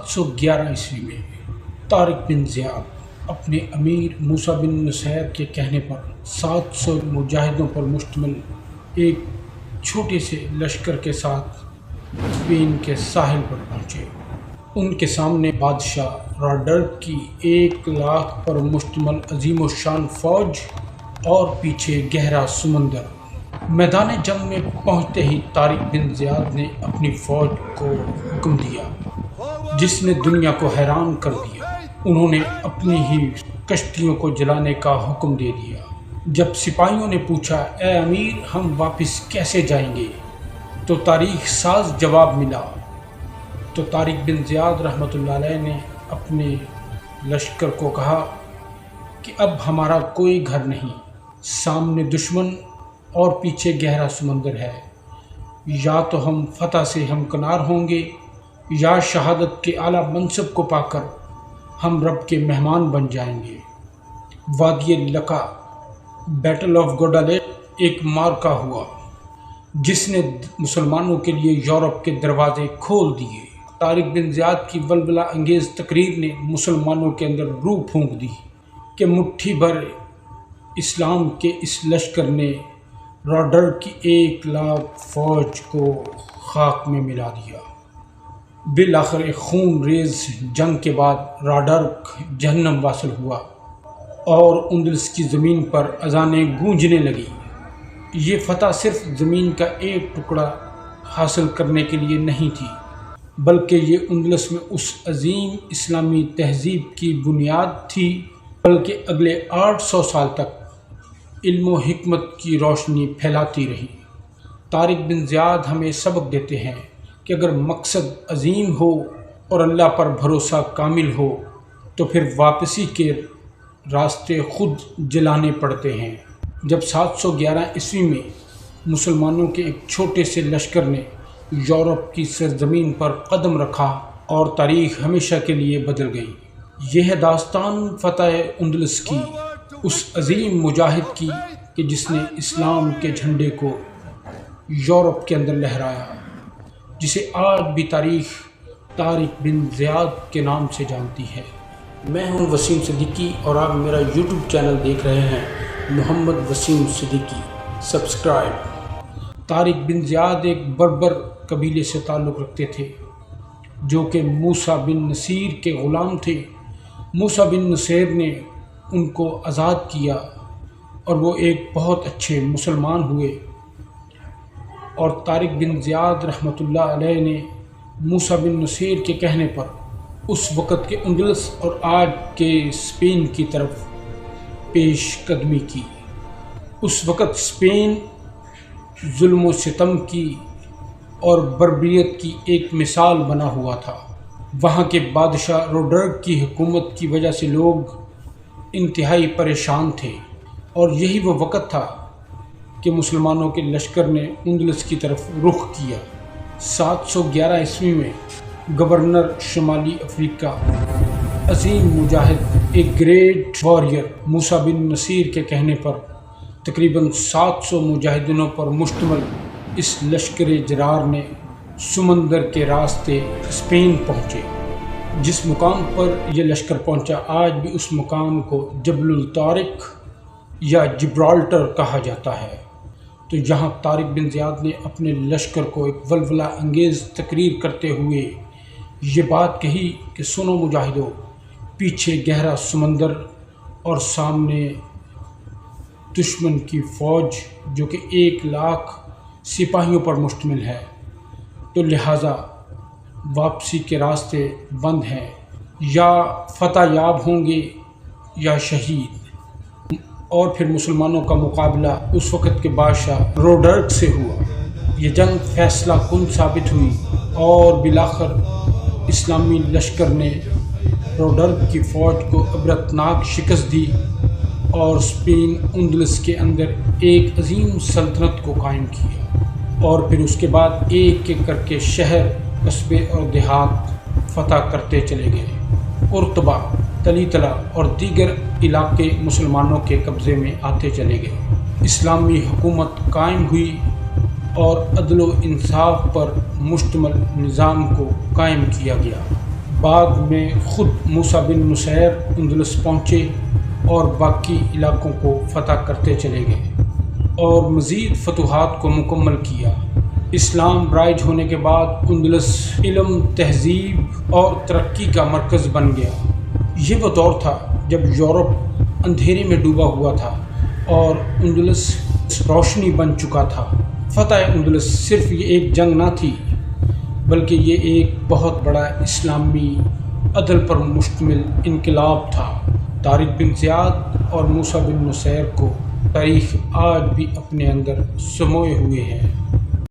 711 عیسوی میں طارق بن زیاد اپنے امیر موسیٰ بن نصیر کے کہنے پر 700 مجاہدوں پر مشتمل ایک چھوٹے سے لشکر کے ساتھ اسپین کے ساحل پر پہنچے۔ ان کے سامنے بادشاہ راڈرک کی 1,00,000 پر مشتمل عظیم الشان فوج اور پیچھے گہرا سمندر۔ میدان جنگ میں پہنچتے ہی طارق بن زیاد نے اپنی فوج کو حکم دیا جس نے دنیا کو حیران کر دیا۔ انہوں نے اپنی ہی کشتیوں کو جلانے کا حکم دے دیا۔ جب سپاہیوں نے پوچھا اے امیر ہم واپس کیسے جائیں گے تو تاریخ ساز جواب ملا تو طارق بن زیاد رحمۃ اللہ علیہ نے اپنے لشکر کو کہا کہ اب ہمارا کوئی گھر نہیں، سامنے دشمن اور پیچھے گہرا سمندر ہے، یا تو ہم فتح سے ہمکنار ہوں گے یا شہادت کے اعلیٰ منصب کو پا کر ہم رب کے مہمان بن جائیں گے۔ وادی لقا بیٹل آف گوڈالیٹ ایک معرکہ ہوا جس نے مسلمانوں کے لیے یورپ کے دروازے کھول دیے۔ طارق بن زیاد کی ولولہ انگیز تقریر نے مسلمانوں کے اندر روح پھونک دی کہ مٹھی بھر اسلام کے اس لشکر نے راڈرک کی 1,00,000 فوج کو خاک میں ملا دیا۔ بالآخر ایک خون ریز جنگ کے بعد راڈرک جہنم واصل ہوا اور اندلس کی زمین پر اذانیں گونجنے لگیں۔ یہ فتح صرف زمین کا ایک ٹکڑا حاصل کرنے کے لیے نہیں تھی بلکہ یہ اندلس میں اس عظیم اسلامی تہذیب کی بنیاد تھی، بلکہ اگلے 800 سال تک علم و حکمت کی روشنی پھیلاتی رہی۔ طارق بن زیاد ہمیں سبق دیتے ہیں کہ اگر مقصد عظیم ہو اور اللہ پر بھروسہ کامل ہو تو پھر واپسی کے راستے خود جلانے پڑتے ہیں۔ جب 711 عیسوی میں مسلمانوں کے ایک چھوٹے سے لشکر نے یورپ کی سرزمین پر قدم رکھا اور تاریخ ہمیشہ کے لیے بدل گئی۔ یہ ہے داستان فتح اندلس کی، اس عظیم مجاہد کی کہ جس نے اسلام کے جھنڈے کو یورپ کے اندر لہرایا، جسے آج بھی تاریخ طارق بن زیاد کے نام سے جانتی ہے۔ میں ہوں وسیم صدیقی اور آپ میرا یوٹیوب چینل دیکھ رہے ہیں محمد وسیم صدیقی۔ سبسکرائب۔ طارق بن زیاد ایک بربر قبیلے سے تعلق رکھتے تھے جو کہ موسیٰ بن نصیر کے غلام تھے۔ موسیٰ بن نصیر نے ان کو آزاد کیا اور وہ ایک بہت اچھے مسلمان ہوئے، اور طارق بن زیاد رحمۃ اللہ علیہ نے موسیٰ بن نصیر کے کہنے پر اس وقت کے اندلس اور آج کے اسپین کی طرف پیش قدمی کی۔ اس وقت اسپین ظلم و ستم کی اور بربریت کی ایک مثال بنا ہوا تھا۔ وہاں کے بادشاہ راڈرک کی حکومت کی وجہ سے لوگ انتہائی پریشان تھے، اور یہی وہ وقت تھا کہ مسلمانوں کے لشکر نے اندلس کی طرف رخ کیا۔ 711 عیسوی میں گورنر شمالی افریقہ عظیم مجاہد ایک گریٹ واریر موسیٰ بن نصیر کے کہنے پر تقریباً 700 مجاہدینوں پر مشتمل اس لشکر جرار نے سمندر کے راستے اسپین پہنچے۔ جس مقام پر یہ لشکر پہنچا آج بھی اس مقام کو جبل الطارق یا جبرالٹر کہا جاتا ہے۔ تو یہاں طارق بن زیاد نے اپنے لشکر کو ایک ولولہ انگیز تقریر کرتے ہوئے یہ بات کہی کہ سنو مجاہدو، پیچھے گہرا سمندر اور سامنے دشمن کی فوج جو کہ 1,00,000 سپاہیوں پر مشتمل ہے، تو لہٰذا واپسی کے راستے بند ہیں، یا فتح یاب ہوں گے یا شہید۔ اور پھر مسلمانوں کا مقابلہ اس وقت کے بادشاہ راڈرک سے ہوا۔ یہ جنگ فیصلہ کن ثابت ہوئی اور بالآخر اسلامی لشکر نے راڈرک کی فوج کو عبرتناک شکست دی اور اسپین اندلس کے اندر ایک عظیم سلطنت کو قائم کیا، اور پھر اس کے بعد ایک ایک کر کے شہر، قصبے اور دیہات فتح کرتے چلے گئے۔ قرطبہ، تلیطلہ اور دیگر علاقے مسلمانوں کے قبضے میں آتے چلے گئے۔ اسلامی حکومت قائم ہوئی اور عدل و انصاف پر مشتمل نظام کو قائم کیا گیا۔ بعد میں خود موسیٰ بن نصیر اندلس پہنچے اور باقی علاقوں کو فتح کرتے چلے گئے اور مزید فتوحات کو مکمل کیا۔ اسلام رائج ہونے کے بعد اندلس علم، تہذیب اور ترقی کا مرکز بن گیا۔ یہ وہ دور تھا جب یورپ اندھیرے میں ڈوبا ہوا تھا اور اندلس روشنی بن چکا تھا۔ فتح اندلس صرف یہ ایک جنگ نہ تھی، بلکہ یہ ایک بہت بڑا اسلامی عدل پر مشتمل انقلاب تھا۔ طارق بن زیاد اور موسیٰ بن نصیر کو تاریخ آج بھی اپنے اندر سموئے ہوئے ہے۔